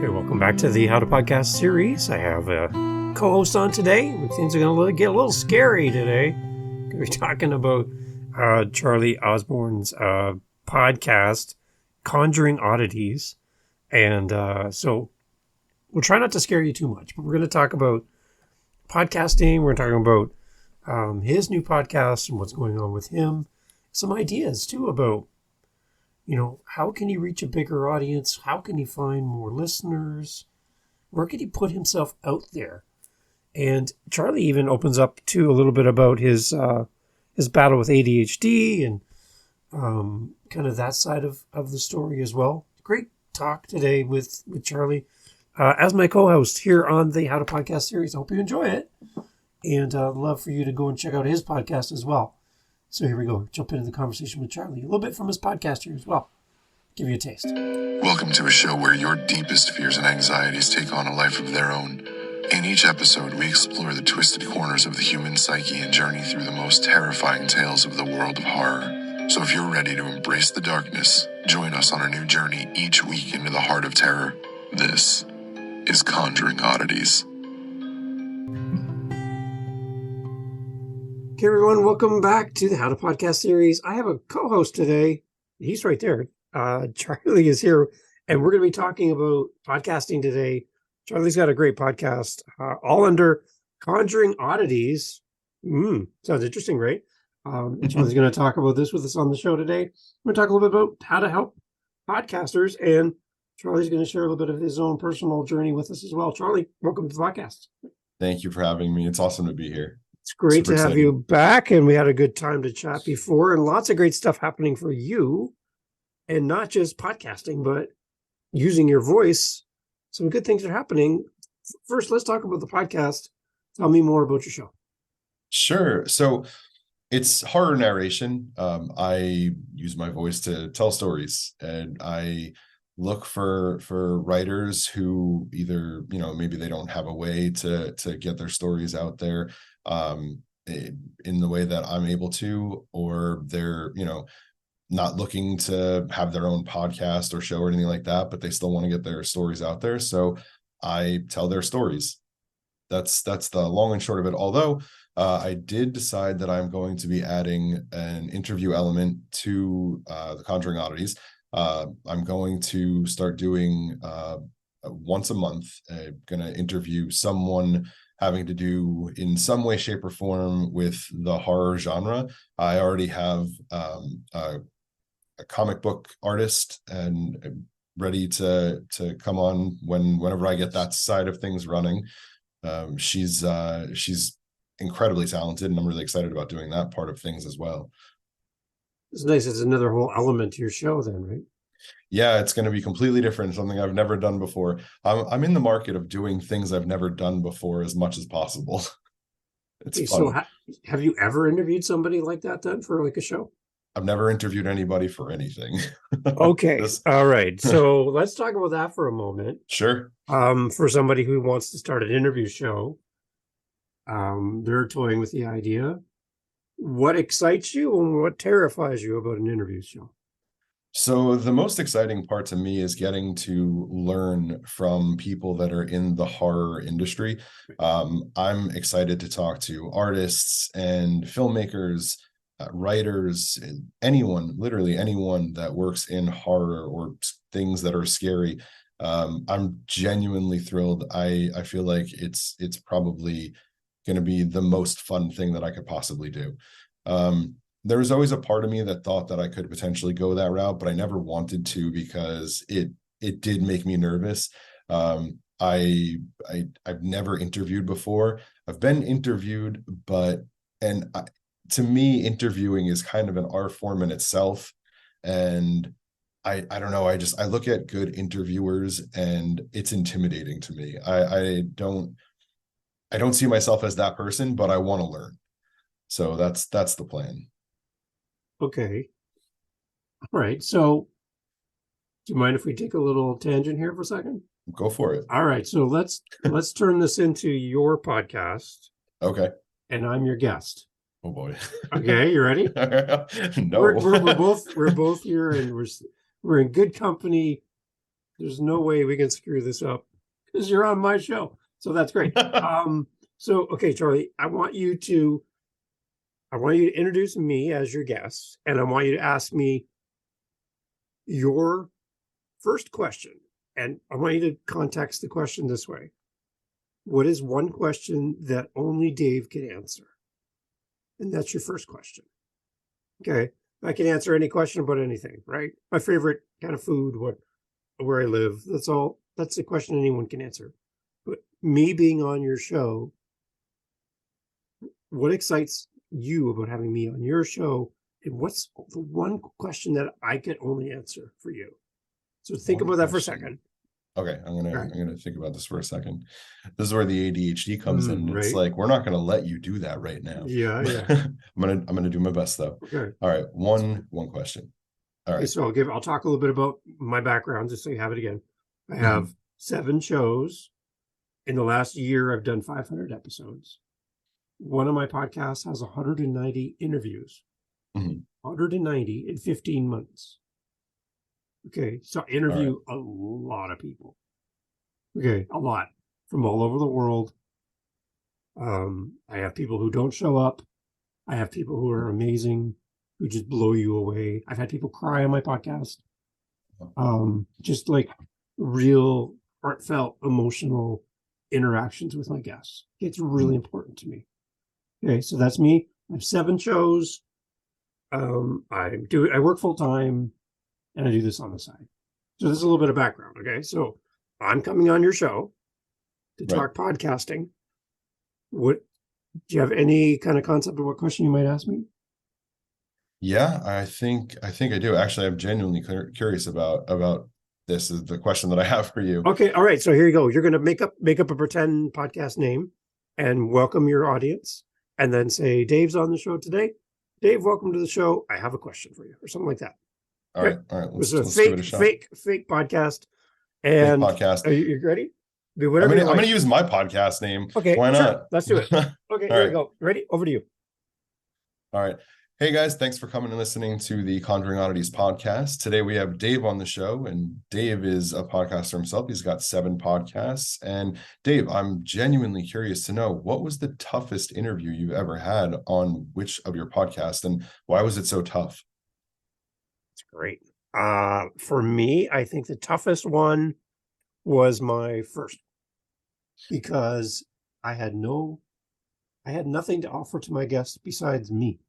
Hey, welcome back to the How to Podcast series. I have a co-host on today. Things are going to get a little scary today. We're talking about Charlie Osborn's podcast, Conjuring Oddities. And so we'll try not to scare you too much, but we're going to talk about podcasting. We're talking about his new podcast and what's going on with him. Some ideas, too, about how can he reach a bigger audience? How can he find more listeners? Where can he put himself out there? And Charlie even opens up too a little bit about his battle with ADHD and kind of that side of the story as well. Great talk today with Charlie as my co-host here on the How to Podcast series. I hope you enjoy it, and I'd love for you to go and check out his podcast as well. So here we go. Jump into the conversation with Charlie. A little bit from his podcast here as well. Give you a taste. Welcome to a show where your deepest fears and anxieties take on a life of their own. In each episode, we explore the twisted corners of the human psyche and journey through the most terrifying tales of the world of horror. So if you're ready to embrace the darkness, join us on a new journey each week into the heart of terror. This is Conjuring Oddities. Okay, everyone, welcome back to the How to Podcast series. I have a co-host today. He's right there. Charlie is here, and we're going to be talking about podcasting today. Charlie's got a great podcast, all under Conjuring Oddities. Sounds interesting, right? Charlie's going to talk about this with us on the show today. We're going to talk a little bit about how to help podcasters, and Charlie's going to share a little bit of his own personal journey with us as well. Charlie, welcome to the podcast. Thank you for having me. It's awesome to be here. It's great to have you back, and we had a good time to chat before, and lots of great stuff happening for you, and not just podcasting, but using your voice. Some good things are happening. First, let's talk about the podcast. Tell me more about your show. Sure. So it's horror narration. I use my voice to tell stories, and I look for writers who either, maybe they don't have a way to get their stories out there in the way that I'm able to, or they're, not looking to have their own podcast or show or anything like that, but they still want to get their stories out there. So I tell their stories. That's the long and short of it. Although I did decide that I'm going to be adding an interview element to the Conjuring Oddities. I'm going to start doing once a month, going to interview someone having to do in some way, shape, or form with the horror genre. I already have a comic book artist and ready to come on whenever I get that side of things running. She's incredibly talented, and I'm really excited about doing that part of things as well. It's nice. It's another whole element to your show then, right? Yeah, it's going to be completely different, something I've never done before. I'm in the market of doing things I've never done before as much as possible. It's fun. So have you ever interviewed somebody like that then for like a show? I've never interviewed anybody for anything. Okay. All right. So let's talk about that for a moment. Sure. For somebody who wants to start an interview show, they're toying with the idea. What excites you and what terrifies you about an interview show? So the most exciting part to me is getting to learn from people that are in the horror industry. I'm excited to talk to artists and filmmakers, writers, anyone, literally anyone that works in horror or things that are scary. I'm genuinely thrilled. I feel like it's probably going to be the most fun thing that I could possibly do. There was always a part of me that thought that I could potentially go that route, but I never wanted to because it did make me nervous. I've never interviewed before. I've been interviewed, to me, interviewing is kind of an art form in itself. And I don't know. I look at good interviewers and it's intimidating to me. I don't see myself as that person, but I want to learn. So that's the plan. Okay. All right. So do you mind if we take a little tangent here for a second? Go for it. All right. So let's turn this into your podcast. Okay. And I'm your guest. Oh boy. Okay, you ready? No. We're both here, and we're in good company. There's no way we can screw this up because you're on my show. So that's great. So, okay, Charlie, I want you to introduce me as your guest, and I want you to ask me your first question. And I want you to context the question this way. What is one question that only Dave can answer? And that's your first question. Okay. I can answer any question about anything, right? My favorite kind of food, where I live. That's all. That's a question anyone can answer. But me being on your show, what excites you about having me on your show? And what's the one question that I could only answer for you? So think about that for a second. Okay, I'm gonna think about this for a second. This is where the ADHD comes in. It's right. like, we're not gonna let you do that right now. Yeah. I'm gonna do my best though. Okay. All right, one question. All right. Okay, so I'll talk a little bit about my background just so you have it again. I have 7 shows. In the last year, I've done 500 episodes. One of my podcasts has 190 interviews. 190 in 15 months. Okay, so I interview a lot of people. Okay, a lot from all over the world. I have people who don't show up. I have people who are amazing, who just blow you away. I've had people cry on my podcast. Just like real heartfelt, emotional interactions with my guests. It's really important to me. Okay, so that's me. I have 7 shows. I work full time, and I do this on the side. So this is a little bit of background. Okay, so I'm coming on your show to talk podcasting. What do you have any kind of concept of what question you might ask me? Yeah, I think I do. Actually, I'm genuinely curious about this. Is the question that I have for you. Okay, all right. So here you go. You're going to make up a pretend podcast name and welcome your audience, and then say, "Dave's on the show today. Dave, welcome to the show. I have a question for you," or something like that. All right. Let's give it a shot. Fake podcast. And fake podcast. Are you ready? I'm gonna use my podcast name. Okay, why not? Sure. Let's do it. Okay, here we go. Ready? Over to you. All right. Hey guys, thanks for coming and listening to the Conjuring Oddities podcast. Today we have Dave on the show, and Dave is a podcaster himself. He's got 7 podcasts. And Dave, I'm genuinely curious to know, what was the toughest interview you've ever had on which of your podcasts, and why was it so tough? That's great. For me, I think the toughest one was my first, because I had nothing to offer to my guests besides me.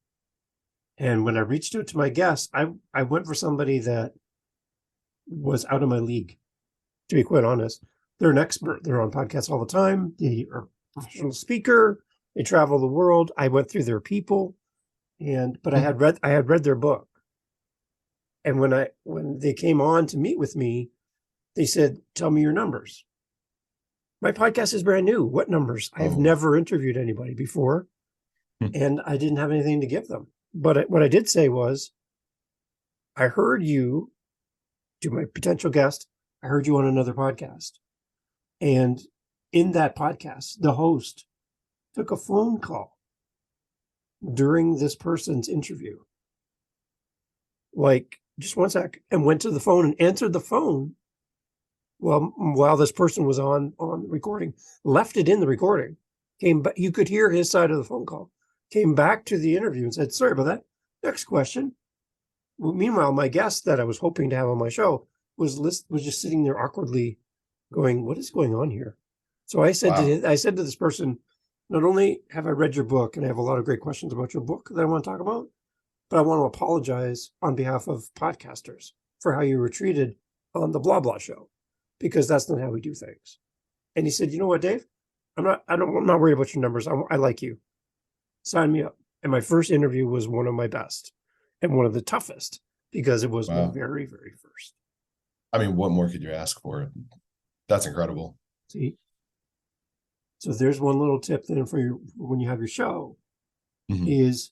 And when I reached out to my guests, I went for somebody that was out of my league, to be quite honest. They're an expert. They're on podcasts all the time. They are a professional speaker. They travel the world. I went through their people, but I had read their book. And when they came on to meet with me, they said, "Tell me your numbers." My podcast is brand new. What numbers? I have never interviewed anybody before, and I didn't have anything to give them. But what I did say was, I heard you, to my potential guest, I heard you on another podcast. And in that podcast, the host took a phone call during this person's interview. Like, just one sec, and went to the phone and answered the phone while this person was on recording, left it in the recording, came back, you could hear his side of the phone call, came back to the interview and said, "Sorry about that. Next question." Well, meanwhile, my guest that I was hoping to have on my show was just sitting there awkwardly going, "What is going on here?" So I said to this person, "Not only have I read your book and I have a lot of great questions about your book that I want to talk about, but I want to apologize on behalf of podcasters for how you were treated on the blah blah show, because that's not how we do things." And he said, "You know what, Dave? I'm not worried about your numbers. I like you. Sign me up." And my first interview was one of my best and one of the toughest, because it was my very, very first. I mean, what more could you ask for? That's incredible. See? So there's one little tip then for you when you have your show, is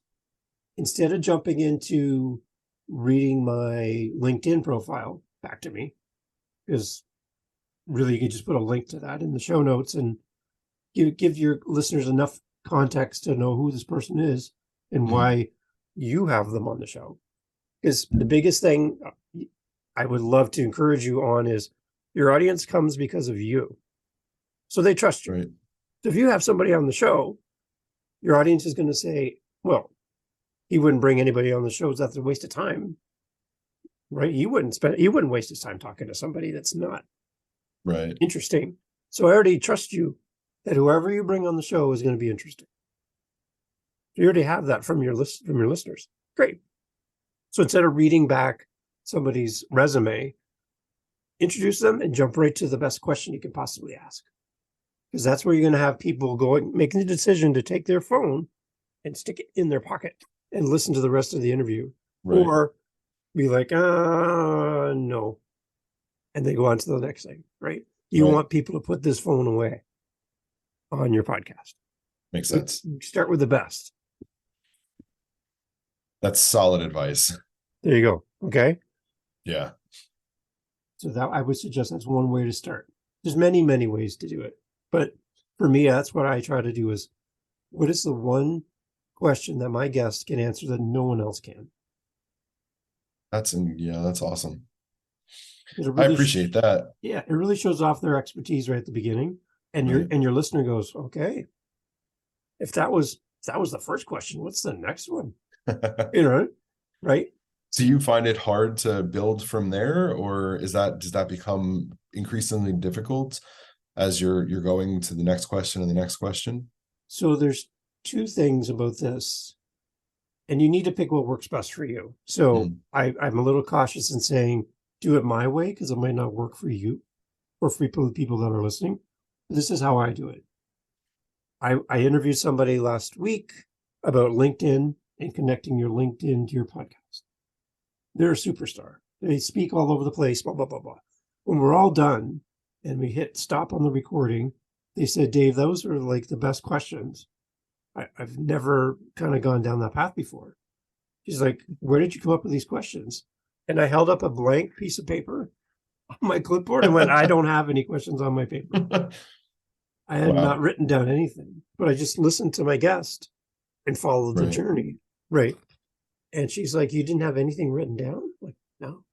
instead of jumping into reading my LinkedIn profile back to me, because really you can just put a link to that in the show notes and give your listeners enough context to know who this person is and why you have them on the show. Because the biggest thing I would love to encourage you on is Your audience comes because of you. So they trust you. Right. So if you have somebody on the show, your audience is going to say, well, he wouldn't bring anybody on the show. That's a waste of time. Right? He wouldn't waste his time talking to somebody that's not Right. interesting. So I already trust you that whoever you bring on the show is going to be interesting. You already have that from your listeners. Great. So instead of reading back somebody's resume, introduce them and jump right to the best question you can possibly ask. Because that's where you're going to have people making the decision to take their phone and stick it in their pocket and listen to the rest of the interview. Right. Or be like, no. And they go on to the next thing, right? You want people to put this phone away on your podcast. Makes sense. Start with the best. That's solid advice. There you go. Okay. Yeah. So that I would suggest that's one way to start. There's many, many ways to do it. But for me, that's what I try to do is, what is the one question that my guest can answer that no one else can? That's awesome. Really I appreciate that. Yeah, it really shows off their expertise right at the beginning. And your listener goes, okay, if that was the first question, what's the next one? Right? Do you find it hard to build from there, or does that become increasingly difficult as you're going to the next question and the next question? So there's two things about this, and you need to pick what works best for you. So I'm a little cautious in saying do it my way because it might not work for you or for people that are listening. This is how I do it. I interviewed somebody last week about LinkedIn and connecting your LinkedIn to your podcast. They're a superstar. They speak all over the place, blah, blah, blah, blah. When we're all done and we hit stop on the recording, they said, Dave, those are like the best questions. I've never kind of gone down that path before. She's like, where did you come up with these questions? And I held up a blank piece of paper on my clipboard and went, I don't have any questions on my paper. I had not written down anything, but I just listened to my guest and followed the journey. Right. And she's like, you didn't have anything written down? I'm like, no.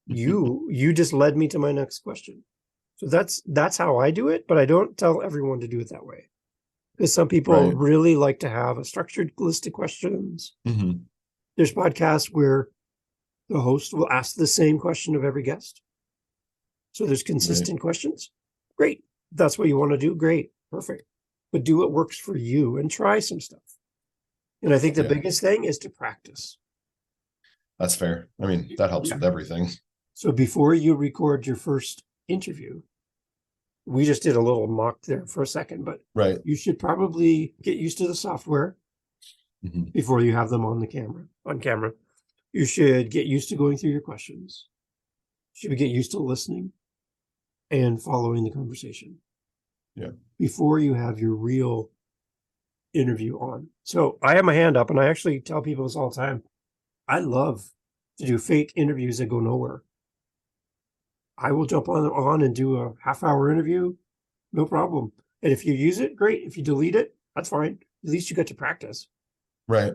You just led me to my next question. So that's how I do it, but I don't tell everyone to do it that way. Because some people really like to have a structured list of questions. Mm-hmm. There's podcasts where the host will ask the same question of every guest. So there's consistent questions. Great. If that's what you want to do. Great. Perfect. But do what works for you and try some stuff. And I think the biggest thing is to practice. That's fair. I mean, that helps with everything. So before you record your first interview, we just did a little mock there for a second, but you should probably get used to the software before you have them on camera. You should get used to going through your questions. You should get used to listening and following the conversation. Yeah. Before you have your real interview on. So I have my hand up and I actually tell people this all the time. I love to do fake interviews that go nowhere. I will jump on and do a half-hour interview, no problem. And if you use it, great. If you delete it, that's fine. At least you got to practice. Right.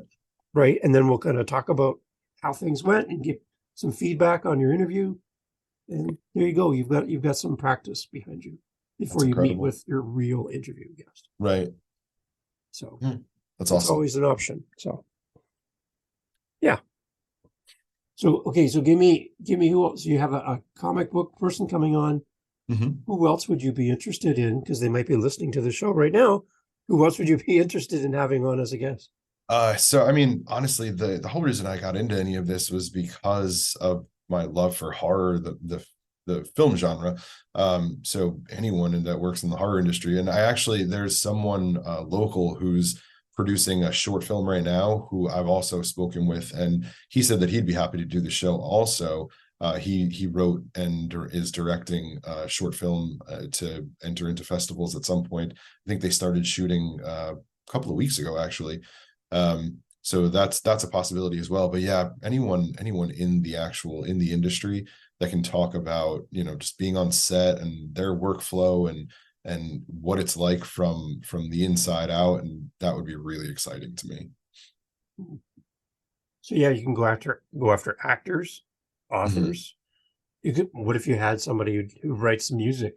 And then we'll kind of talk about how things went and give some feedback on your interview. And there you go. You've got some practice behind you before you meet with your real interview guest. Right. So that's awesome. It's always an option. So yeah. So, okay, so give me who else? You have a comic book person coming on. Mm-hmm. Who else would you be interested in? Because they might be listening to the show right now. Who else would you be interested in having on as a guest? So, I mean, honestly, the whole reason I got into any of this was because of my love for horror, the film genre. So anyone that works in the horror industry, and there's someone local who's producing a short film right now who I've also spoken with, and he said that he'd be happy to do the show also. He wrote and is directing a short film to enter into festivals at some point. I think they started shooting a couple of weeks ago, actually. So that's a possibility as well. But yeah, anyone in the industry that can talk about, just being on set and their workflow and what it's like from the inside out, and that would be really exciting to me. So yeah, you can go after actors, authors, What if you had somebody who writes music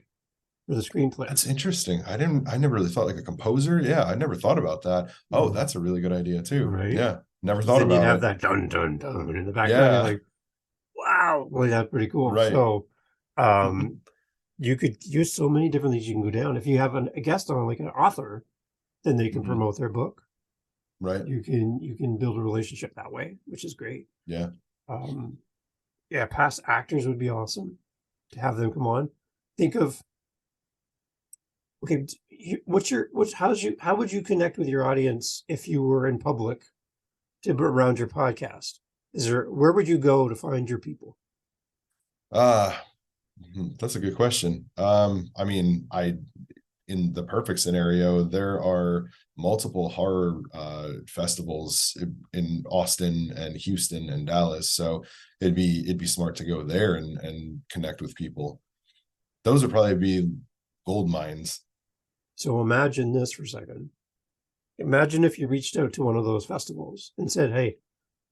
for the screenplay? That's interesting. I never really thought like a composer. Yeah, I never thought about that. Oh, that's a really good idea too. Right? Yeah, never 'Cause thought then you'd about have it. that dun dun dun in the background. You're Yeah, like, wow, well, that's pretty cool. right. So, um, you could use so many different things you can go down. If you have a guest on, like an author, then they can Mhm. promote their book. Right. You can build a relationship that way, which is great. Yeah. Um, yeah, past actors would be awesome to have them come on. Think of okay, how would you connect with your audience if you were in public around your podcast? Where would you go to find your people? Uh that's a good question. I mean, in the perfect scenario, there are multiple horror festivals in Austin and Houston and Dallas. So it'd be smart to go there and connect with people. Those would probably be gold mines. So imagine this for a second. Imagine if you reached out to one of those festivals and said, "Hey,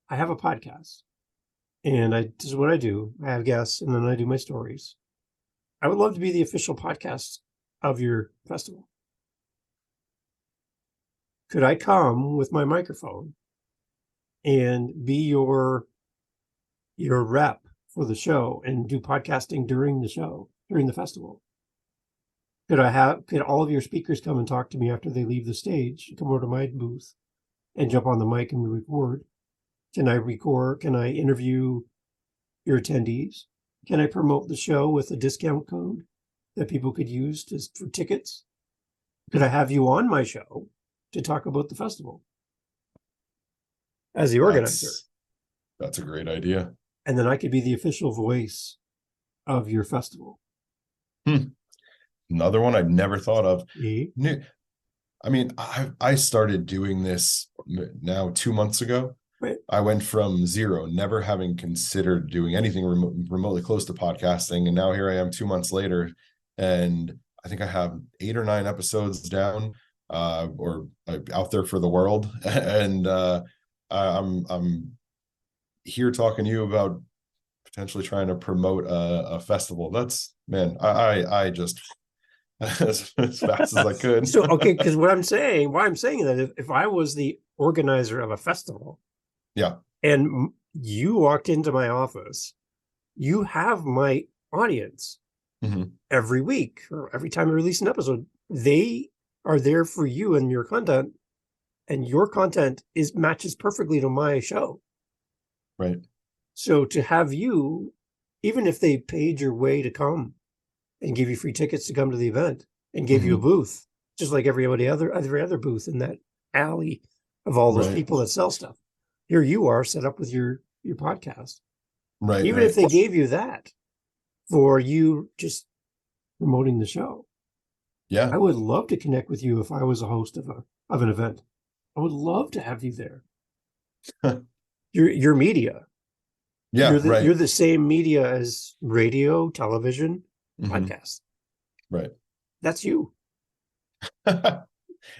I have a podcast, and this is what I do. I have guests, and then I do my stories. I would love to be the official podcast of your festival. Could I come with my microphone and be your rep for the show and do podcasting during the show, during the festival? Could all of your speakers come and talk to me after they leave the stage, come over to my booth and jump on the mic and record? Can I interview your attendees? Can I promote the show with a discount code that people could use for tickets? Could I have you on my show to talk about the festival as the organizer? That's a great idea. And then I could be the official voice of your festival. Another one I've never thought of. Mm-hmm. I mean, I started doing this now 2 months ago. Right. I went from zero, never having considered doing anything remotely close to podcasting. And now here I am 2 months later, and I think I have 8 or 9 episodes down or out there for the world. And I'm here talking to you about potentially trying to promote a festival. That's, man, I just as fast as I could. So, okay, because why I'm saying that if I was the organizer of a festival, yeah, and you walked into my office, you have my audience every week or every time I release an episode. They are there for you and your content, and your content matches perfectly to my show. Right. So to have you, even if they paid your way to come and give you free tickets to come to the event and gave you a booth, just like every other booth in that alley of all those people that sell stuff. Here you are set up with your podcast. Right. Even if they gave you that for you just promoting the show. Yeah. I would love to connect with you if I was a host of an event. I would love to have you there. Your media. Yeah, you're the same media as radio, television, podcast. Right. That's you. It's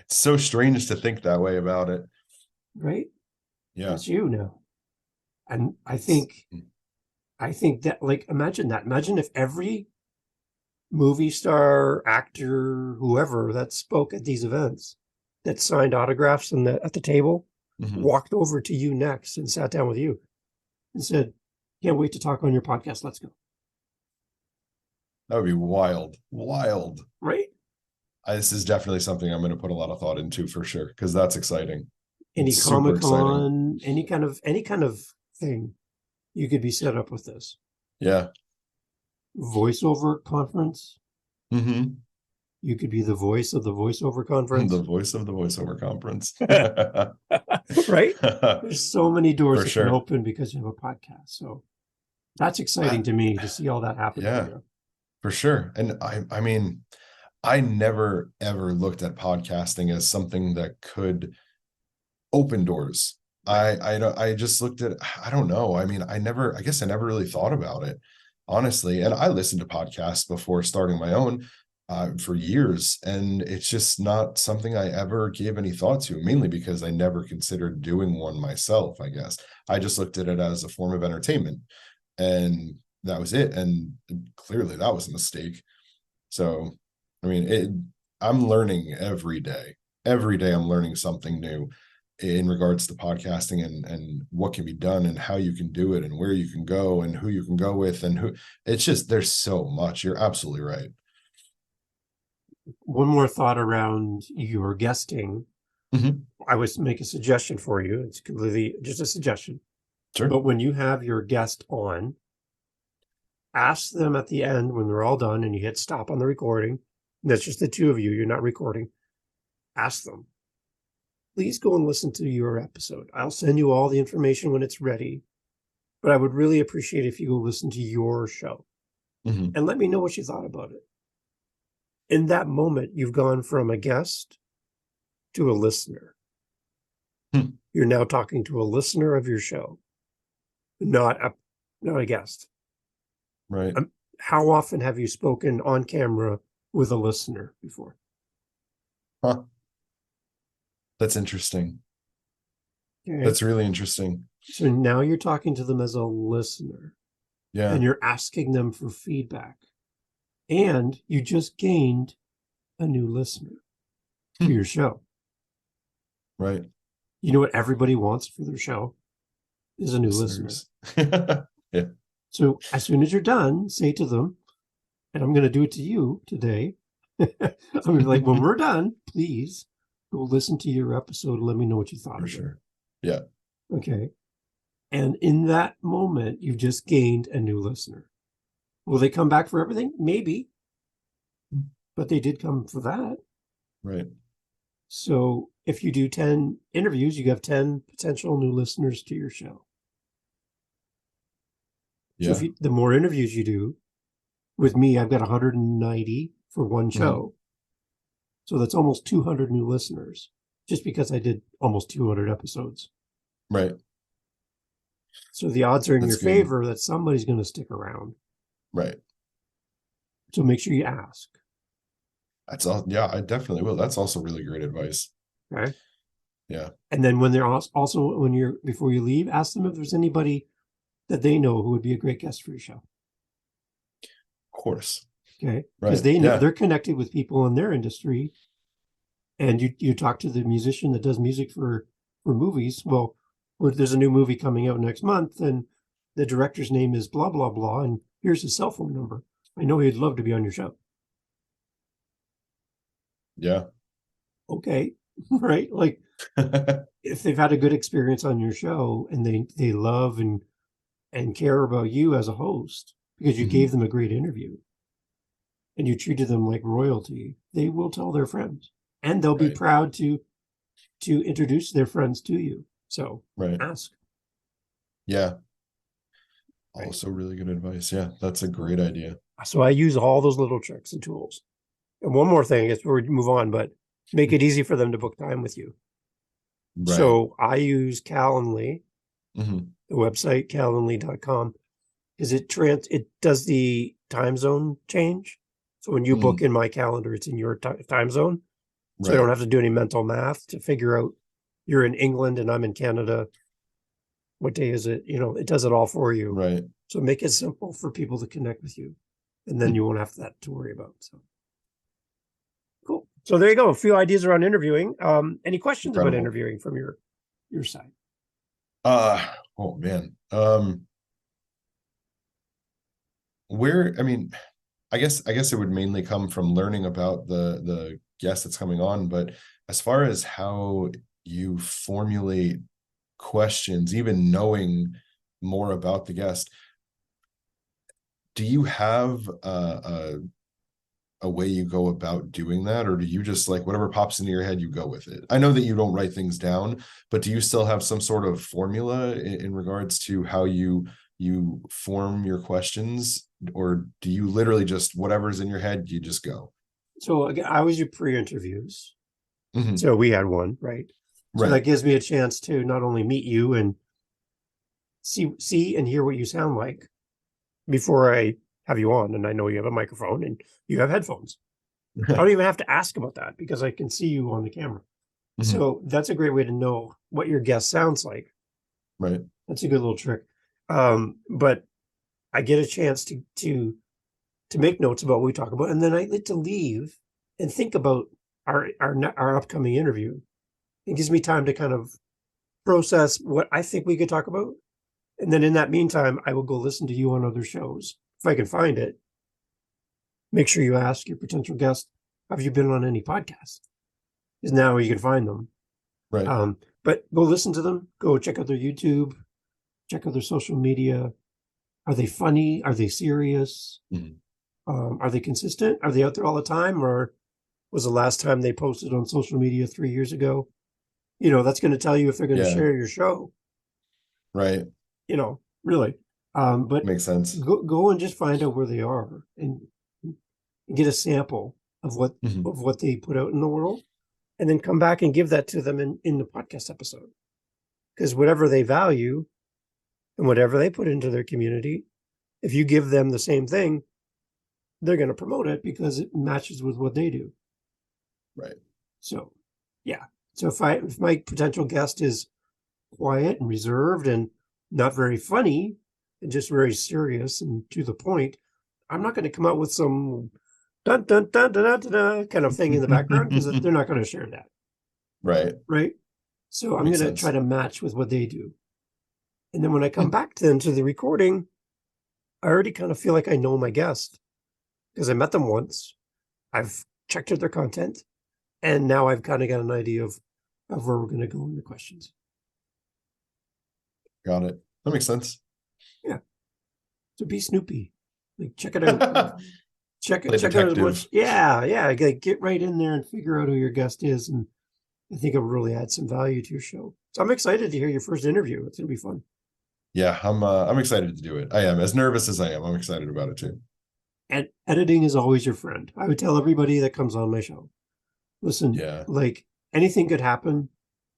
so strange to think that way about it. Right? Yeah. That's you now. And I think that, like, imagine that. Imagine if every movie star, actor, whoever that spoke at these events, that signed autographs at the table, walked over to you next and sat down with you and said, "Can't wait to talk on your podcast. Let's go." That would be wild. Wild. Right? This is definitely something I'm going to put a lot of thought into for sure, because that's exciting. Any Comic-Con, any kind of thing, you could be set up with this. Yeah. Voiceover conference. You could be the voice of the voiceover conference. The voice of the voiceover conference. Right? There's so many doors that can open because you have a podcast. So that's exciting to me to see all that happen. Yeah, for sure. And I mean, I never ever looked at podcasting as something that could open doors. I just looked at, I don't know. I mean, I guess I never really thought about it, honestly. And I listened to podcasts before starting my own for years, and it's just not something I ever gave any thought to, mainly because I never considered doing one myself. I guess I just looked at it as a form of entertainment, and that was it. And clearly that was a mistake. So, I mean, I'm learning every day. Every day I'm learning something new in regards to podcasting and what can be done and how you can do it and where you can go and who you can go with and who. It's just, there's so much. You're absolutely right. One more thought around your guesting. Mm-hmm. I would make a suggestion for you. It's completely just a suggestion. Sure. But when you have your guest on, ask them at the end when they're all done and you hit stop on the recording. That's just the two of you. You're not recording. Ask them, please go and listen to your episode. I'll send you all the information when it's ready. But I would really appreciate if you go listen to your show and let me know what you thought about it. In that moment, you've gone from a guest to a listener. You're now talking to a listener of your show, not a guest. Right. How often have you spoken on camera with a listener before? Huh. That's interesting. Okay. That's really interesting. So now you're talking to them as a listener. Yeah. And you're asking them for feedback. And you just gained a new listener for your show. Right. You know what everybody wants for their show is a new listener. Yeah. So as soon as you're done, say to them, and I'm going to do it to you today. I'm going to be like, when we're done, please go listen to your episode and let me know what you thought For of sure. it. Yeah. Okay. And in that moment, you've just gained a new listener. Will they come back for everything? Maybe. But they did come for that. Right. So if you do 10 interviews, you have 10 potential new listeners to your show. Yeah. So the more interviews you do, with me, I've got 190 for one show. So that's almost 200 new listeners, just because I did almost 200 episodes. Right. So the odds are in That's your good. favor that somebody's going to stick around. Right. So make sure you ask. That's all. Yeah, I definitely will. That's also really great advice. Okay. Yeah. And then when they're also, before you leave, ask them if there's anybody that they know who would be a great guest for your show. Of course. Okay. Right. Because they know they're connected with people in their industry. And you talk to the musician that does music for movies. Well, there's a new movie coming out next month and the director's name is blah, blah, blah. And here's his cell phone number. I know he'd love to be on your show. Yeah. Okay. Right. Like if they've had a good experience on your show and they love and care about you as a host because you gave them a great interview and you treated them like royalty, they will tell their friends and they'll be proud to introduce their friends to you. So ask. Yeah. Also really good advice. Yeah, that's a great idea. So I use all those little tricks and tools. And one more thing, I guess before we move on, but make it easy for them to book time with you. Right. So I use Calendly, the website, calendly.com, because it does the time zone change. So when you book in my calendar, it's in your time zone. So I don't have to do any mental math to figure out you're in England and I'm in Canada. What day is it? It does it all for you. Right. So make it simple for people to connect with you. And then you won't have that to worry about. So cool. So there you go. A few ideas around interviewing. Any questions about interviewing from your side? Oh man. I guess it would mainly come from learning about the guest that's coming on, but as far as how you formulate questions, even knowing more about the guest, do you have a way you go about doing that, or do you just like whatever pops into your head, you go with it? I know that you don't write things down, but do you still have some sort of formula in regards to how you form your questions, or do you literally just whatever's in your head, you just go? So again, I always do pre-interviews. So we had one, right? So that gives me a chance to not only meet you and see and hear what you sound like before I have you on, and I know you have a microphone and you have headphones. I don't even have to ask about that because I can see you on the camera. So that's a great way to know what your guest sounds like. Right. That's a good little trick. But I get a chance to make notes about what we talk about, and then I like to leave and think about our upcoming interview. It gives me time to kind of process what I think we could talk about. And then in that meantime, I will go listen to you on other shows if I can find it. Make sure you ask your potential guest, have you been on any podcasts? Because now you can find them. Right. But go listen to them. Go check out their YouTube. Check out their social media. Are they funny? Are they serious? Are they consistent? Are they out there all the time? Or was the last time they posted on social media 3 years ago? That's going to tell you if they're going to share your show. Right. Really. But makes sense. Go and just find out where they are and get a sample of what they put out in the world, and then come back and give that to them in the podcast episode. Because whatever they value and whatever they put into their community, if you give them the same thing, they're going to promote it because it matches with what they do. Right. So, yeah. So if my potential guest is quiet and reserved and not very funny and just very serious and to the point, I'm not going to come out with some dun dun dun dun dun, dun, dun kind of thing in the background because they're not going to share that. Right. So I'm going to try to match with what they do. And then when I come back to the recording, I already kind of feel like I know my guest because I met them once. I've checked out their content, and now I've kind of got an idea of where we're going to go in the questions. Got it. That makes sense. Yeah. So be Snoopy. Like, check it out. check out as much. Yeah. Like, get right in there and figure out who your guest is, and I think it'll really add some value to your show. So I'm excited to hear your first interview. It's gonna be fun. Yeah, I'm excited to do it. I am as nervous as I am. I'm excited about it too. And editing is always your friend. I would tell everybody that comes on my show, listen, like, anything could happen.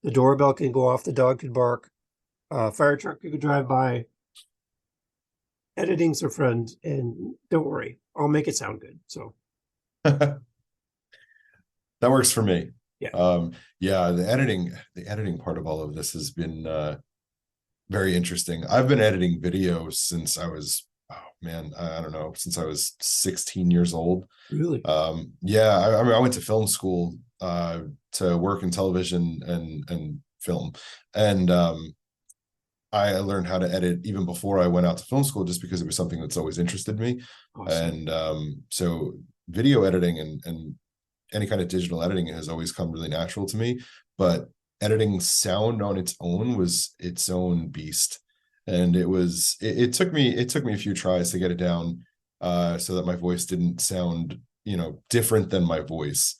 The doorbell can go off, the dog could bark, fire truck could drive by. Editing's a friend, and don't worry, I'll make it sound good. So that works for me. Yeah. The editing part of all of this has been very interesting. I've been editing videos since I was, I don't know, since I was 16 years old. Really? I mean, I went to film school to work in television and film, and I learned how to edit even before I went out to film school, just because it was something that's always interested me. Awesome. And so video editing and any kind of digital editing has always come really natural to me, but editing sound on its own was its own beast. And it took me a few tries to get it down so that my voice didn't sound, different than my voice.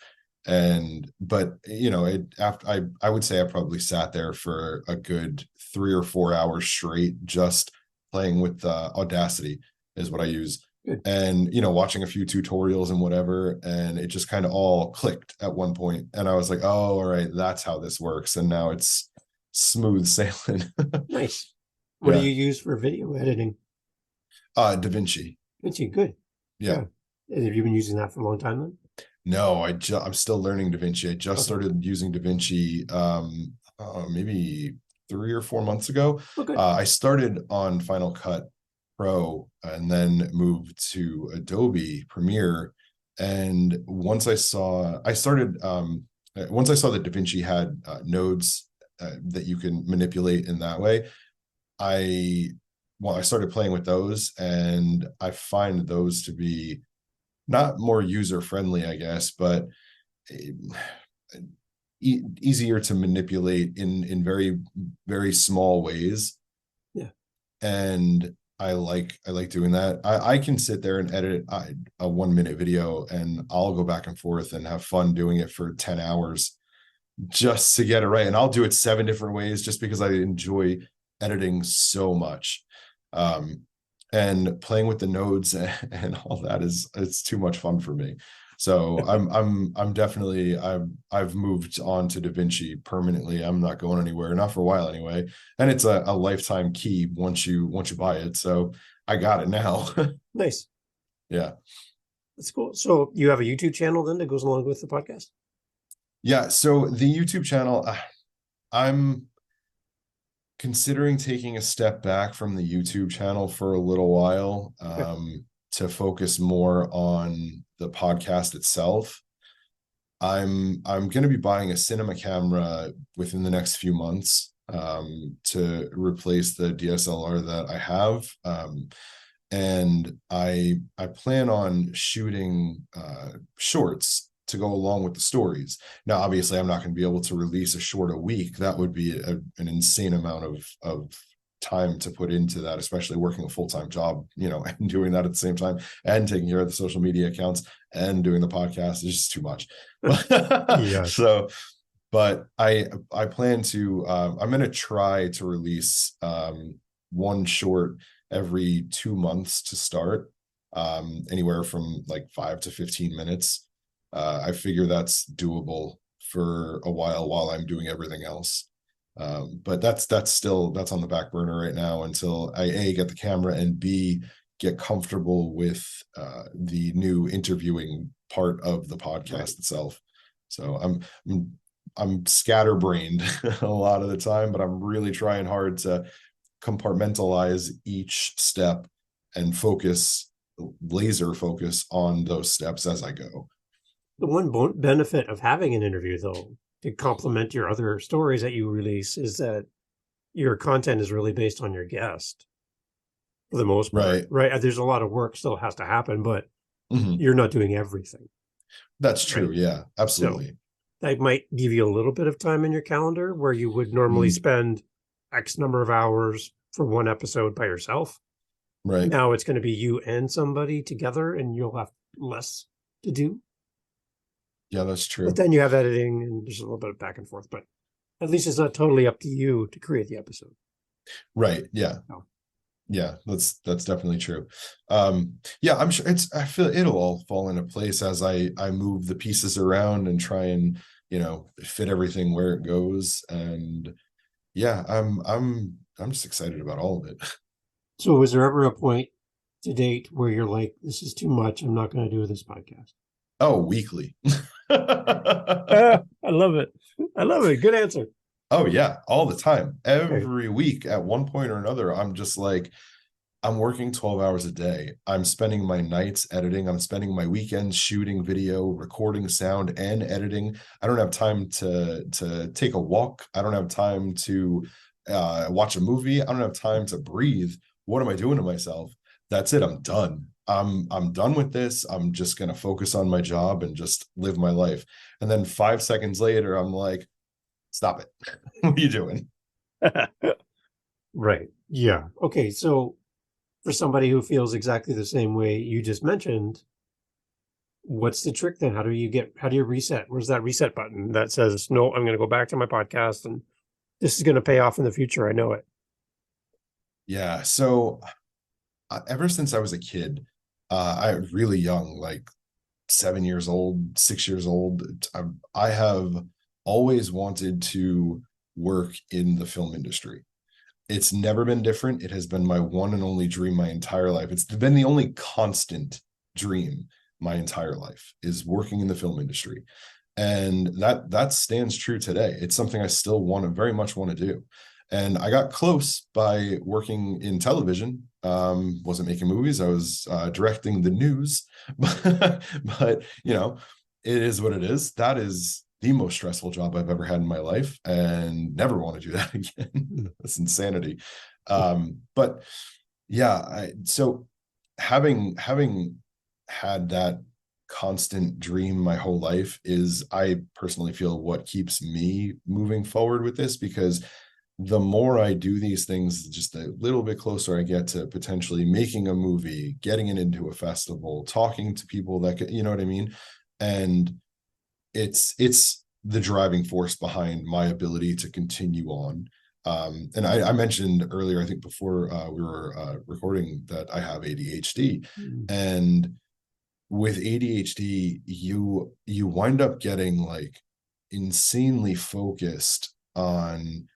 But I would say I probably sat there for a good 3 or 4 hours straight, just playing with Audacity is what I use. Good. And, watching a few tutorials and whatever, and it just kind of all clicked at one point. And I was like, oh, all right, that's how this works. And now it's smooth sailing. Nice. What do you use for video editing? DaVinci. DaVinci, good. Yeah. And have you been using that for a long time then? No, I'm still learning DaVinci. I just started using DaVinci maybe 3 or 4 months ago. Okay. I started on Final Cut Pro and then moved to Adobe Premiere. And once I saw that DaVinci had nodes that you can manipulate in that way, I started playing with those, and I find those to be not more user-friendly, I guess, but easier to manipulate in very, very small ways. Yeah. And I like doing that. I can sit there and edit a 1-minute video, and I'll go back and forth and have fun doing it for 10 hours just to get it right. And I'll do it 7 different ways just because I enjoy editing so much. And playing with the nodes and all that it's too much fun for me. So I'm definitely I've moved on to DaVinci permanently. I'm not going anywhere, not for a while anyway. And it's a lifetime key once you buy it. So I got it now. Nice. Yeah. That's cool. So you have a YouTube channel then that goes along with the podcast? Yeah. So the YouTube channel, I'm considering taking a step back from the YouTube channel for a little while, to focus more on the podcast itself. I'm going to be buying a cinema camera within the next few months, to replace the DSLR that I have. And I plan on shooting shorts to go along with the stories. Now, obviously, I'm not going to be able to release a short a week. That would be an insane amount of time to put into that, especially working a full-time job, and doing that at the same time, and taking care of the social media accounts and doing the podcast is just too much. Yes. So, but I plan to, I'm going to try to release one short every 2 months to start, anywhere from like 5 to 15 minutes. I figure that's doable for a while I'm doing everything else. But that's on the back burner right now until I A, get the camera, and B, get comfortable with the new interviewing part of the podcast itself. So I'm scatterbrained a lot of the time, but I'm really trying hard to compartmentalize each step and laser focus on those steps as I go. The one benefit of having an interview, though, to complement your other stories that you release, is that your content is really based on your guest for the most part. Right. There's a lot of work still has to happen, but you're not doing everything. That's true. Right? Yeah, absolutely. So that might give you a little bit of time in your calendar where you would normally spend X number of hours for one episode by yourself. Right. Now it's going to be you and somebody together, and you'll have less to do. Yeah, that's true. But then you have editing and there's a little bit of back and forth, but at least it's not totally up to you to create the episode. Right. Yeah. No. Yeah, that's definitely true. Yeah, I'm sure I feel it'll all fall into place as I move the pieces around and try and, fit everything where it goes. And yeah, I'm just excited about all of it. So was there ever a point to date where you're like, this is too much, I'm not going to do this podcast? Oh, weekly. I love it. Good answer. Oh yeah, all the time. Every week at one point or another, I'm just like, I'm working 12 hours a day. I'm spending my nights editing. I'm spending my weekends shooting video, recording sound, and editing. I don't have time to take a walk. I don't have time to watch a movie. I don't have time to breathe. What am I doing to myself? That's it. I'm done. I'm done with this. I'm just going to focus on my job and just live my life. And then 5 seconds later, I'm like, stop it. What are you doing? Right. Yeah. Okay. So for somebody who feels exactly the same way you just mentioned, what's the trick then? How do you reset? Where's that reset button that says, no, I'm going to go back to my podcast and this is going to pay off in the future. I know it. Yeah. So ever since I was a kid, I was really young, like 7 years old, 6 years old, I have always wanted to work in the film industry. It's never been different. It has been my one and only dream my entire life. It's been the only constant dream my entire life, is working in the film industry. And that stands true today. It's something I still very much want to do. And I got close by working in television. Wasn't making movies. I was directing the news, but it is what it is. That is the most stressful job I've ever had in my life, and never want to do that again. That's insanity. But yeah, so having had that constant dream my whole life is, I personally feel, what keeps me moving forward with this, because the more I do these things, just a little bit closer I get to potentially making a movie, getting it into a festival, talking to people that could, you know what I mean? And it's the driving force behind my ability to continue on. And I mentioned earlier, I think before we were recording, that I have ADHD. And with ADHD, you wind up getting like insanely focused on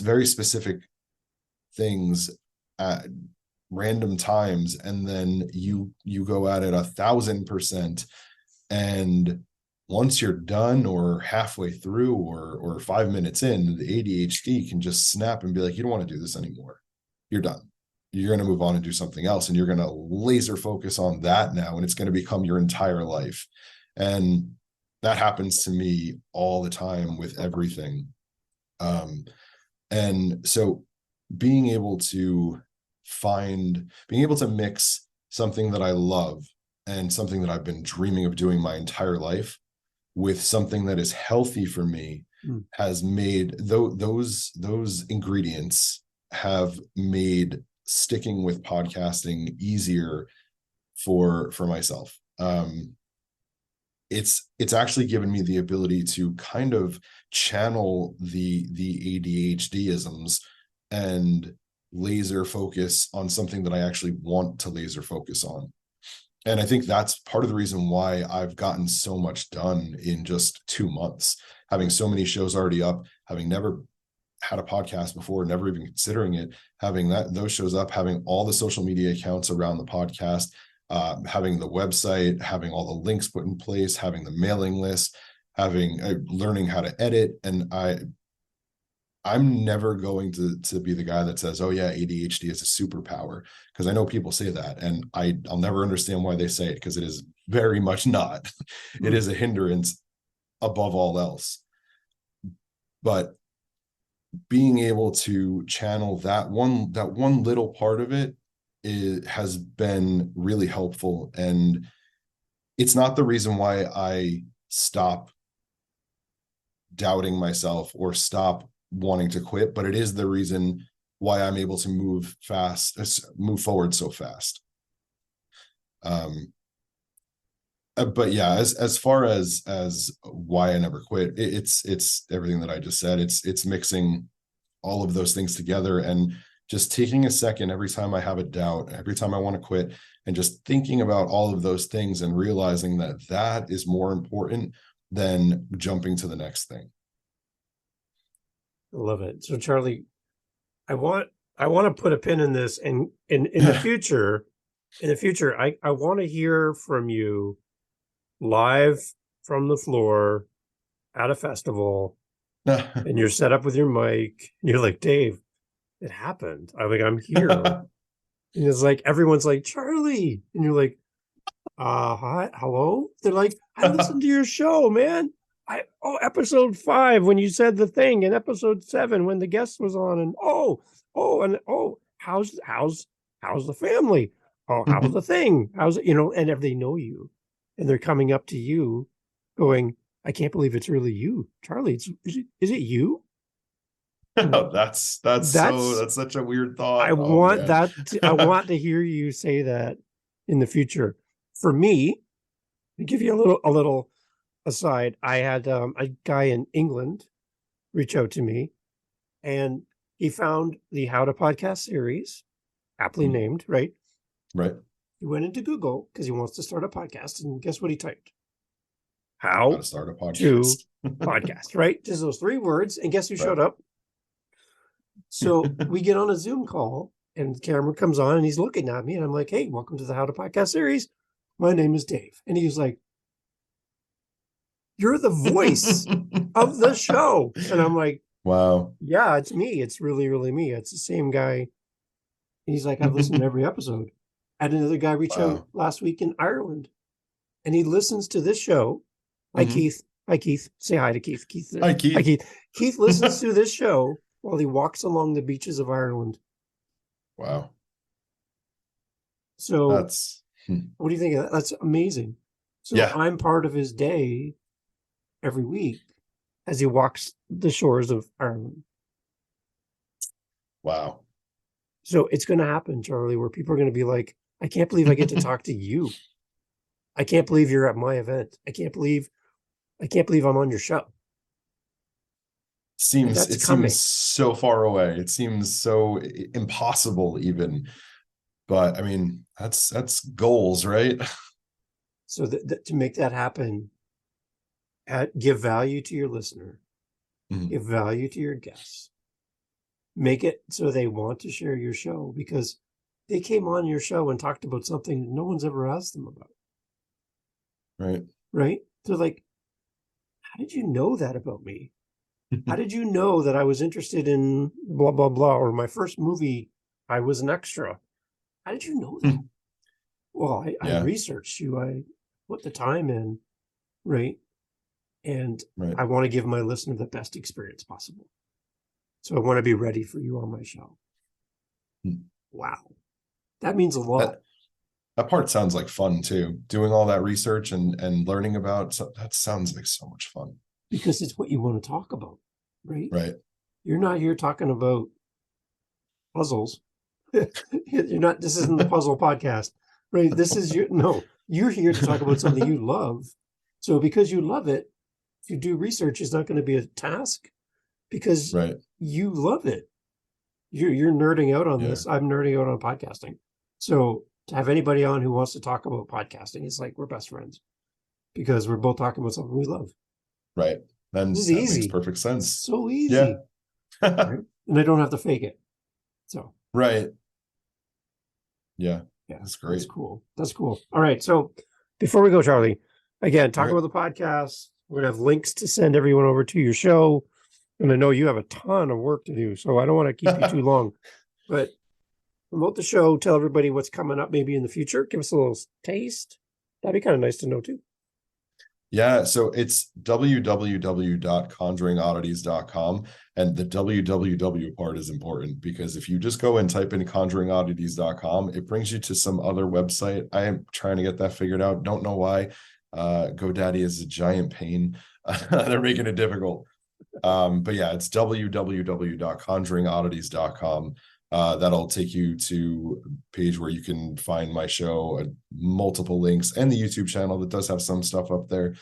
very specific things at random times, and then you go at it 1,000%, and once you're done or halfway through or 5 minutes in, the ADHD can just snap and be like, you don't want to do this anymore. You're done. You're going to move on and do something else. And you're going to laser focus on that now. And it's going to become your entire life. And that happens to me all the time with everything. And so being able to mix something that I love and something that I've been dreaming of doing my entire life with something that is healthy for me has made those ingredients have made sticking with podcasting easier for myself. It's actually given me the ability to kind of channel the ADHD-isms and laser focus on something that I actually want to laser focus on. And I think that's part of the reason why I've gotten so much done in just 2 months, having so many shows already up, having never had a podcast before, never even considering it, having those shows up, having all the social media accounts around the podcast, having the website, having all the links put in place, having the mailing list, having learning how to edit. And I'm never going to be the guy that says, oh yeah, ADHD is a superpower, because I know people say that, and I'll never understand why they say it, because it is very much not. It is a hindrance above all else. But being able to channel that one little part of it has been really helpful. And it's not the reason why I stop doubting myself or stop wanting to quit, but it is the reason why I'm able to move forward so fast. But yeah, as far as why I never quit, it's everything that I just said. It's mixing all of those things together and just taking a second every time I have a doubt, every time I want to quit, and just thinking about all of those things and realizing that is more important than jumping to the next thing. I love it. So Charlie, I want to put a pin in this, and in the future, I want to hear from you live from the floor at a festival, and you're set up with your mic, and you're like, Dave, it happened. I'm here. And it's like, everyone's like, Charlie. And you're like, hi, hello? They're like, I listened to your show, man. Episode 5 when you said the thing, and episode 7 when the guest was on, and how's the family? Oh, how's the thing? How's it, and if they know you and they're coming up to you going, I can't believe it's really you, Charlie. Is it you? That's such a weird thought. I want to hear you say that in the future. For me, to give you a little aside, I had a guy in England reach out to me, and he found the How to Podcast series, aptly named, right? Right. He went into Google because he wants to start a podcast, and guess what he typed? How to start a podcast. Podcast, right? Just those 3 words, and guess who showed up? So we get on a Zoom call, and the camera comes on, and he's looking at me, and I'm like, hey, welcome to the How to Podcast series. My name is Dave. And he was like, you're the voice of the show. And I'm like, wow. Yeah, it's me. It's really, really me. It's the same guy. And he's like, I've listened to every episode. I had another guy reach out last week in Ireland, and he listens to this show. Hi, Keith. Hi, Keith. Say hi to Keith. Hi, Keith. Hi, Keith. Keith listens to this show while he walks along the beaches of Ireland. Wow. So what do you think of that? That's amazing. So I'm part of his day every week as he walks the shores of Ireland. Wow. So it's going to happen, Charlie, where people are going to be like, I can't believe I get to talk to you. I can't believe you're at my event. I can't believe I'm on your show. It seems so far away. It seems so impossible even. But I mean, that's goals, right? So to make that happen, give value to your listener, give value to your guests, make it so they want to share your show because they came on your show and talked about something no one's ever asked them about. Right. Right. They're like, how did you know that about me? How did you know that I was interested in blah, blah, blah? Or my first movie, I was an extra. How did you know that? Well, I Yeah, researched you. I put the time in, right? And right. I want to give my listener the best experience possible. So I want to be ready for you on my show. Wow. That means a lot. That part sounds like fun too. Doing all that research and learning about that sounds like so much fun. Because it's what you want to talk about, right? Right. You're not here talking about puzzles. You're not, this isn't the puzzle podcast, right? You're here to talk about something you love. So because you love it, if you do research, it's not going to be a task because Right. you love it. You're nerding out on Yeah. this. I'm nerding out on podcasting. So to have anybody on who wants to talk about podcasting, it's like we're best friends because we're both talking about something we love. Right. Then This is that easy. makes perfect sense. It's so easy. Yeah. Right? And I don't have to fake it. So Right. Yeah. yeah, That's great. That's cool. That's cool. All right. So before we go, Charlie, again, talk Okay. about the podcast. We're gonna have links to send everyone over to your show. And I know you have a ton of work to do, so I don't want to keep you too long. But promote the show, tell everybody what's coming up maybe in the future. Give us a little taste. That'd be kind of nice to know too. Yeah, so it's www.conjuringoddities.com, and the www part is important because if you just go and type in conjuringoddities.com, it brings you to some other website. I am trying to get that figured out. Don't know why. GoDaddy is a giant pain. They're making it difficult. But yeah, it's www.conjuringoddities.com. That'll take you to a page where you can find my show, multiple links, and the YouTube channel that does have some stuff up there.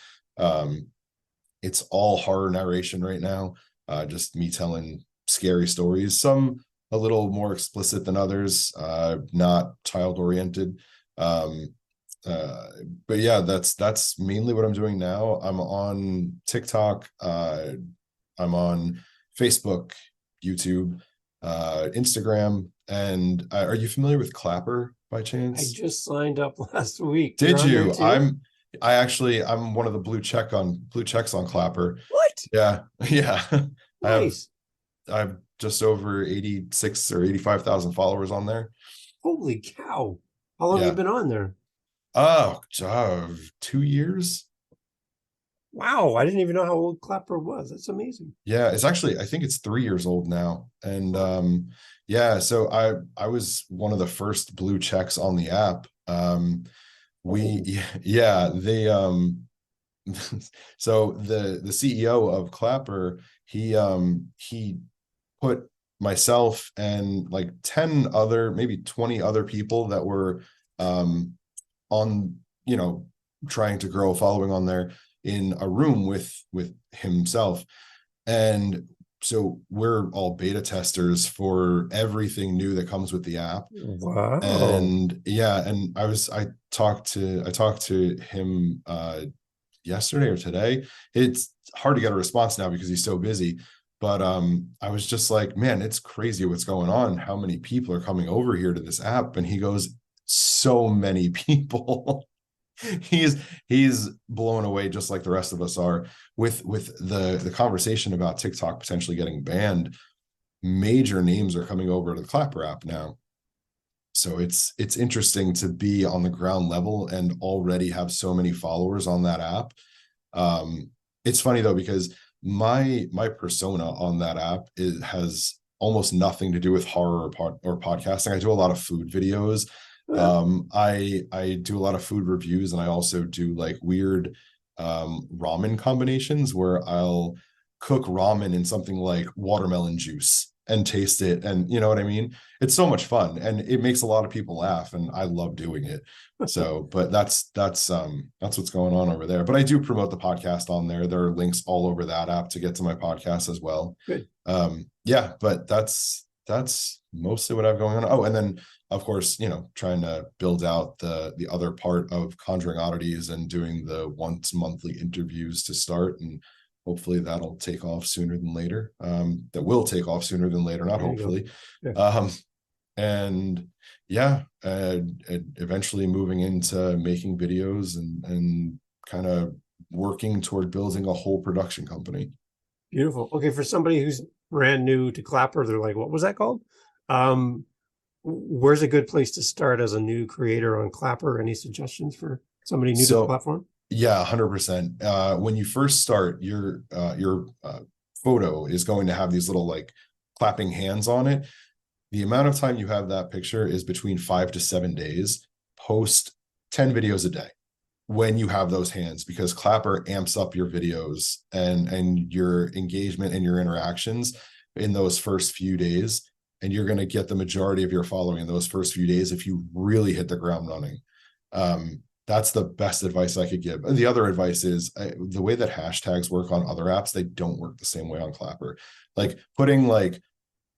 It's all horror narration right now, just me telling scary stories, some a little more explicit than others, not child oriented. But yeah, that's mainly what I'm doing now. I'm on TikTok, I'm on Facebook, YouTube, Instagram, and are you familiar with Clapper by I chance? just signed up last week. Did You're you? I'm one of the blue checks on Clapper. What? Yeah, yeah. Nice. I have just over 86 or 85,000 followers on there. Holy cow. How long have you been on there? Oh, 2 years. Wow, I didn't even know how old Clapper was. That's amazing. Yeah, it's actually, I think it's 3 years old now. And yeah, so I was one of the first blue checks on the app. Yeah, they so the CEO of Clapper, he put myself and like 10 other, maybe 20 other people that were on, trying to grow a following on there in a room with himself. And so we're all beta testers for everything new that comes with the app. Wow. And yeah, and I talked to him yesterday or today. It's hard to get a response now because he's so busy. But I was just like, man, it's crazy what's going on. How many people are coming over here to this app? And he goes, so many people. he's blown away, just like the rest of us are, with the conversation about TikTok potentially getting banned. Major names are coming over to the Clapper app now. So it's interesting to be on the ground level and already have so many followers on that app. It's funny though, because my persona on that app has almost nothing to do with horror or podcasting. I do a lot of food videos. I do a lot of food reviews, and I also do like weird ramen combinations where I'll cook ramen in something like watermelon juice and taste it, and you know what I mean? It's so much fun, and it makes a lot of people laugh, and I love doing it. So, but that's what's going on over there. But I do promote the podcast on there. There are links all over that app to get to my podcast as well. Good. Yeah, but that's mostly what I've going on. Oh, and then of course, trying to build out the other part of Conjuring Oddities and doing the once monthly interviews to start, and hopefully that'll take off sooner than later. That will take off sooner than later, not hopefully. Yeah. And yeah, eventually moving into making videos and kind of working toward building a whole production company. Beautiful. Okay, for somebody who's brand new to Clapper, they're like, what was that called? Where's a good place to start as a new creator on Clapper? Any suggestions for somebody new to the platform? Yeah, 100%. When you first start, your photo is going to have these little like clapping hands on it. The amount of time you have that picture is between 5 to 7 days. Post 10 videos a day when you have those hands, because Clapper amps up your videos and your engagement and your interactions in those first few days. And you're going to get the majority of your following in those first few days if you really hit the ground running. That's the best advice I could give. And the other advice is the way that hashtags work on other apps, they don't work the same way on Clapper. Like putting like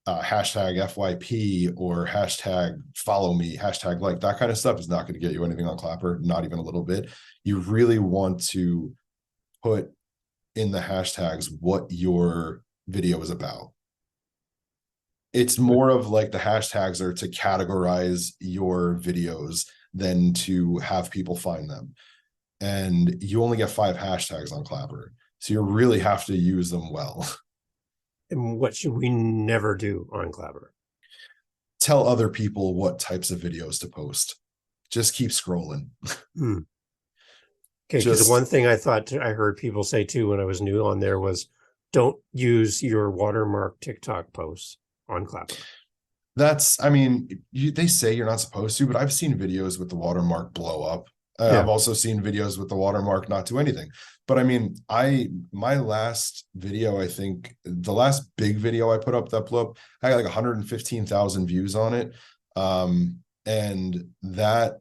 hashtag FYP or hashtag follow me, hashtag like that kind of stuff is not going to get you anything on Clapper, not even a little bit. You really want to put in the hashtags what your video is about. It's more of like the hashtags are to categorize your videos than to have people find them. And you only get 5 hashtags on Clapper. So you really have to use them well. And what should we never do on Clapper? Tell other people what types of videos to post. Just keep scrolling. Okay, because one thing I heard people say too when I was new on there was, don't use your watermark TikTok posts on Clapper. That's, I mean, they say you're not supposed to, but I've seen videos with the watermark blow up. I've also seen videos with the watermark not do anything. But I mean, my last video, I think the last big video I put up that blew up, I got like 115,000 views on it. And that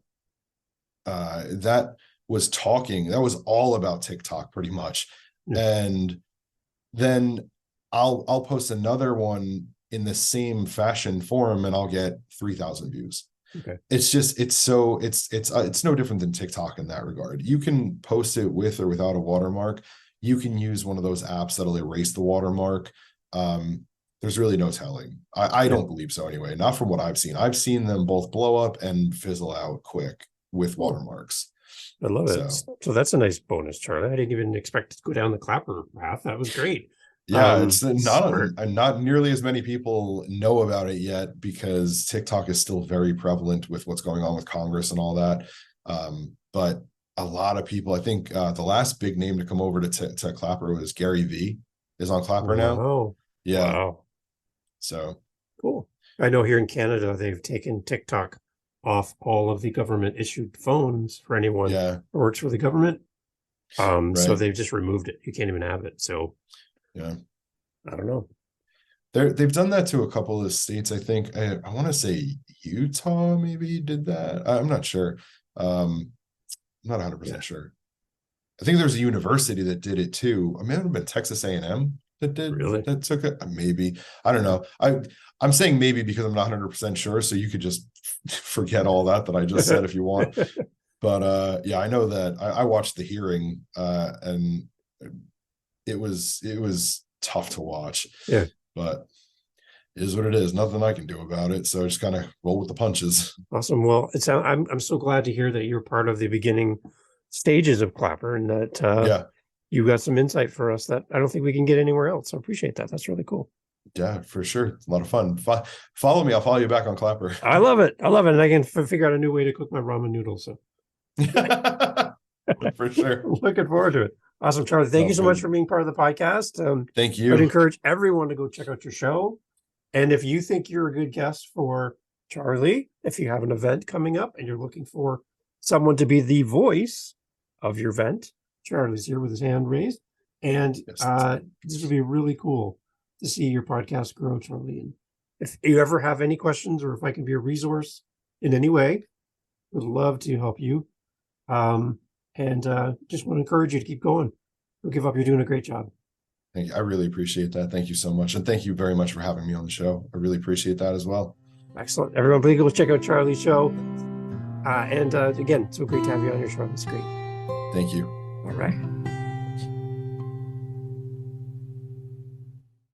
was that was all about TikTok pretty much. And then I'll post another one in the same fashion form and I'll get 3,000 views. Okay. It's just, it's no different than TikTok in that regard. You can post it with or without a watermark. You can use one of those apps that'll erase the watermark. There's really no telling. I don't believe so anyway, not from what I've seen. I've seen them both blow up and fizzle out quick with watermarks. I love it. So that's a nice bonus, Charlie. I didn't even expect to go down the Clapper path. That was great. Yeah, it's not nearly as many people know about it yet because TikTok is still very prevalent with what's going on with Congress and all that. But a lot of people, I think the last big name to come over to Clapper was Gary V is on Clapper now. Oh, yeah. Wow. So cool. I know here in Canada, they've taken TikTok off all of the government issued phones for anyone who works for the government. So they've just removed it. You can't even have it. So yeah, I don't know. They've done that to a couple of states. I think I want to say Utah maybe did that. I'm not sure. I'm not 100% sure. I think there's a university that did it too. I mean, it would have been Texas A&M that took it. Maybe. I don't know. I'm saying maybe because I'm not 100% sure. So you could just forget all that I just said if you want. But yeah, I know that I watched the hearing and it was tough to watch. Yeah. But it is what it is. Nothing I can do about it. So just kind of roll with the punches. Awesome. Well, I'm so glad to hear that you're part of the beginning stages of Clapper and that you got some insight for us that I don't think we can get anywhere else. So I appreciate that. That's really cool. Yeah, for sure. It's a lot of fun. Follow me. I'll follow you back on Clapper. I love it. And I can figure out a new way to cook my ramen noodles. So for sure. Looking forward to it. Awesome, Charlie. Thank you so much for being part of the podcast. Thank you. I'd encourage everyone to go check out your show. And if you think you're a good guest for Charlie, if you have an event coming up and you're looking for someone to be the voice of your event, Charlie's here with his hand raised. And this would be really cool to see your podcast grow, Charlie. And if you ever have any questions or if I can be a resource in any way, would love to help you. And just want to encourage you to keep going. Don't give up. You're doing a great job. Thank you. I really appreciate that. Thank you so much. And thank you very much for having me on the show. I really appreciate that as well. Excellent. Everyone, please go check out Charlie's show. And again, so great to have you on your show. It's great. Thank you. All right.